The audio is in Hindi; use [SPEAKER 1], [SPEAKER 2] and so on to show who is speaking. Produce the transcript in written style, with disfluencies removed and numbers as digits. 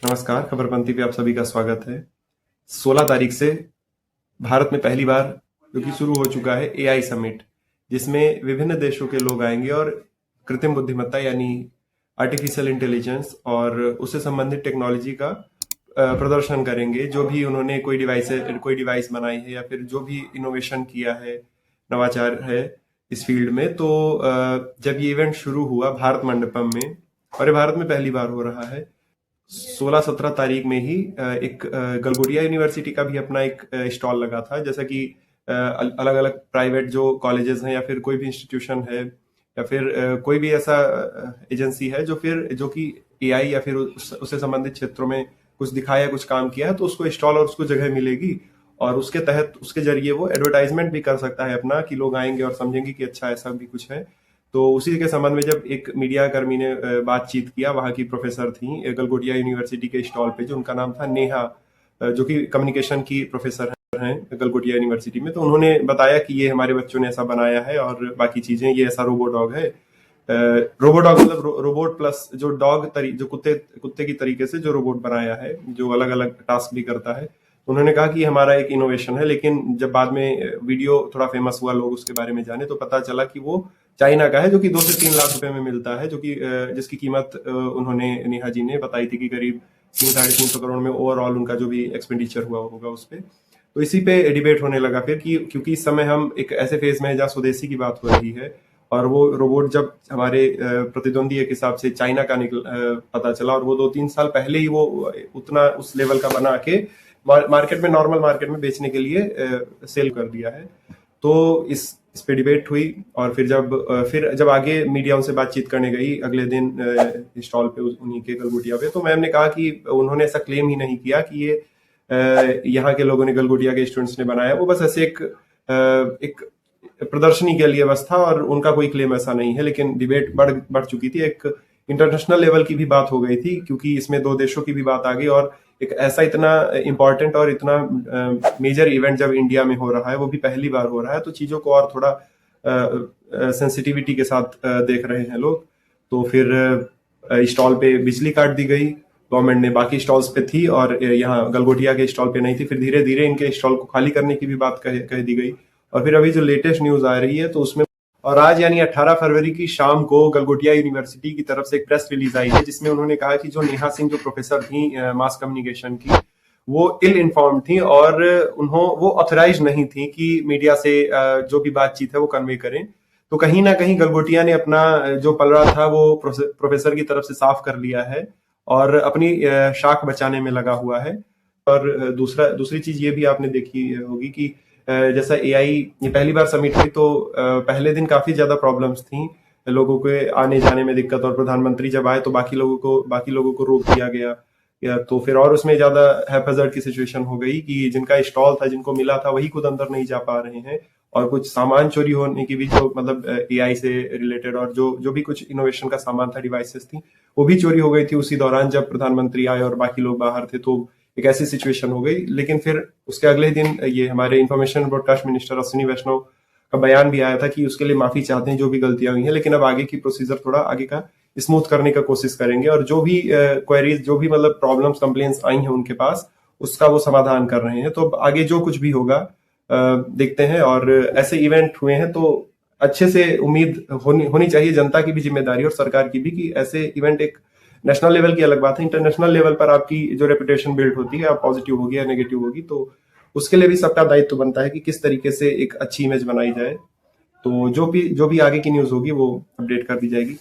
[SPEAKER 1] नमस्कार, खबरपंथी पे आप सभी का स्वागत है। 16 तारीख से भारत में पहली बार जो कि शुरू हो चुका है एआई समिट, जिसमें विभिन्न देशों के लोग आएंगे और कृत्रिम बुद्धिमत्ता यानी आर्टिफिशियल इंटेलिजेंस और उससे संबंधित टेक्नोलॉजी का प्रदर्शन करेंगे। जो भी उन्होंने कोई डिवाइस बनाई है या फिर जो भी इनोवेशन किया है, नवाचार है इस फील्ड में, तो जब ये इवेंट शुरू हुआ भारत मंडपम में, और ये भारत में पहली बार हो रहा है, 16-17 तारीख में ही एक गलगोटिया यूनिवर्सिटी का भी अपना एक स्टॉल लगा था। जैसा कि अलग अलग प्राइवेट जो कॉलेजेस हैं या फिर कोई भी इंस्टीट्यूशन है या फिर कोई भी ऐसा एजेंसी है जो कि एआई या फिर उससे संबंधित क्षेत्रों में कुछ दिखाया, कुछ काम किया है, तो उसको स्टॉल और उसको जगह मिलेगी और उसके तहत उसके जरिए वो एडवर्टाइजमेंट भी कर सकता है अपना, कि लोग आएंगे और समझेंगे कि अच्छा ऐसा भी कुछ है। तो उसी के संबंध में जब एक मीडिया कर्मी ने बातचीत किया, वहां की प्रोफेसर थी गलगोटिया यूनिवर्सिटी के स्टॉल पे, जो उनका नाम था नेहा, जो कि कम्युनिकेशन की प्रोफेसर हैं गलगोटिया यूनिवर्सिटी में, तो उन्होंने बताया कि ये हमारे बच्चों ने ऐसा बनाया है और बाकी चीजें, ये ऐसा रोबोडॉग है। रोबोडॉग मतलब रोबोट प्लस जो जो कुत्ते की तरीके से जो रोबोट बनाया है, जो अलग अलग टास्क भी करता है। उन्होंने कहा कि हमारा एक इनोवेशन है, लेकिन जब बाद में वीडियो थोड़ा फेमस हुआ, लोग उसके बारे में जाने, तो पता चला कि वो चाइना का है, जो कि 2 से 3 लाख रुपए में मिलता है, जो कि जिसकी कीमत उन्होंने, नेहा जी ने बताई थी कि करीब 300-350 करोड़ में ओवरऑल उनका जो भी एक्सपेंडिचर हुआ होगा उस पे। तो इसी पे डिबेट होने लगा फिर कि क्योंकि इस समय हम एक ऐसे फेज में हैं जहाँ स्वदेशी की बात हो रही है, और वो रोबोट जब हमारे प्रतिद्वंदी एक हिसाब से चाइना का पता चला, और वो 2-3 साल पहले ही वो उतना उस लेवल का बना के मार्केट में, नॉर्मल मार्केट में बेचने के लिए सेल कर दिया है। तो इस पे डिबेट हुई, और फिर जब आगे मीडिया उनसे बातचीत करने गई अगले दिन स्टॉल पे उन्हीं के गलगोटिया पे, तो मैम ने कहा कि उन्होंने ऐसा क्लेम ही नहीं किया कि ये यहाँ के लोगों ने, गलगोटिया के स्टूडेंट्स ने बनाया। वो बस ऐसे एक प्रदर्शनी के लिए बस था, और उनका कोई क्लेम ऐसा नहीं है। लेकिन डिबेट बढ़ चुकी थी, एक इंटरनेशनल लेवल की भी बात हो गई थी, क्योंकि इसमें 2 देशों की भी बात आ गई, और एक ऐसा इतना इम्पोर्टेंट और इतना मेजर इवेंट जब इंडिया में हो रहा है, वो भी पहली बार हो रहा है, तो चीजों को और थोड़ा सेंसिटिविटी के साथ देख रहे हैं लोग। तो फिर स्टॉल पे बिजली काट दी गई गवर्नमेंट ने, बाकी स्टॉल्स पे थी, और यहाँ गलगोटिया के स्टॉल पे नहीं थी। फिर धीरे धीरे इनके स्टॉल को खाली करने की भी बात कह दी गई, और फिर अभी जो लेटेस्ट न्यूज आ रही है तो उसमें, और आज यानी 18 फरवरी की शाम को गलगोटिया यूनिवर्सिटी की तरफ से एक प्रेस रिलीज आई है, जिसमें उन्होंने कहा कि जो नेहा सिंह जो प्रोफेसर थी मास कम्युनिकेशन की, वो इल इन्फॉर्म्ड थी और वो ऑथराइज नहीं थी कि मीडिया से जो भी बातचीत है वो कन्वे करें। तो कहीं ना कहीं गलगोटिया ने अपना जो पलड़ा था वो प्रोफेसर की तरफ से साफ कर लिया है और अपनी शाख बचाने में लगा हुआ है। और दूसरी चीज ये भी आपने देखी होगी कि जैसा एआई ये पहली बार समिट हुई, तो पहले दिन काफी ज्यादा प्रॉब्लम्स थी, लोगों के आने जाने में दिक्कत, और प्रधानमंत्री जब आए तो बाकी लोगों को रोक दिया गया, या तो फिर और उसमें ज्यादा हैफेजर्ड की सिचुएशन हो गई कि जिनका स्टॉल था, जिनको मिला था, वही खुद अंदर नहीं जा पा रहे हैं, और कुछ सामान चोरी होने की भी, जो मतलब एआई से रिलेटेड और जो भी कुछ इनोवेशन का सामान था, डिवाइसेस थी, वो भी चोरी हो गई थी उसी दौरान जब प्रधानमंत्री आए और बाकी लोग बाहर थे। तो एक ऐसी सिचुएशन हो गई। लेकिन फिर उसके अगले दिन ये हमारे इंफॉर्मेशन ब्रॉडकास्ट मिनिस्टर अश्विनी वैष्णव का बयान भी आया था कि उसके लिए माफी चाहते हैं जो भी गलतियां हुई हैं, लेकिन अब आगे की प्रोसीजर थोड़ा आगे का स्मूथ करने का कोशिश करेंगे, और जो भी क्वेरीज, जो भी मतलब प्रॉब्लम्स, कंप्लेंट्स आई हैं उनके पास, उसका वो समाधान कर रहे हैं। तो अब आगे जो कुछ भी होगा देखते हैं। और ऐसे इवेंट हुए हैं तो अच्छे से उम्मीद होनी चाहिए, जनता की भी जिम्मेदारी और सरकार की भी, कि ऐसे इवेंट, एक नेशनल लेवल की अलग बात है, इंटरनेशनल लेवल पर आपकी जो रेपुटेशन बिल्ड होती है, पॉजिटिव होगी या नेगेटिव होगी, तो उसके लिए भी सबका दायित्व बनता है कि किस तरीके से एक अच्छी इमेज बनाई जाए। तो जो भी आगे की न्यूज होगी वो अपडेट कर दी जाएगी।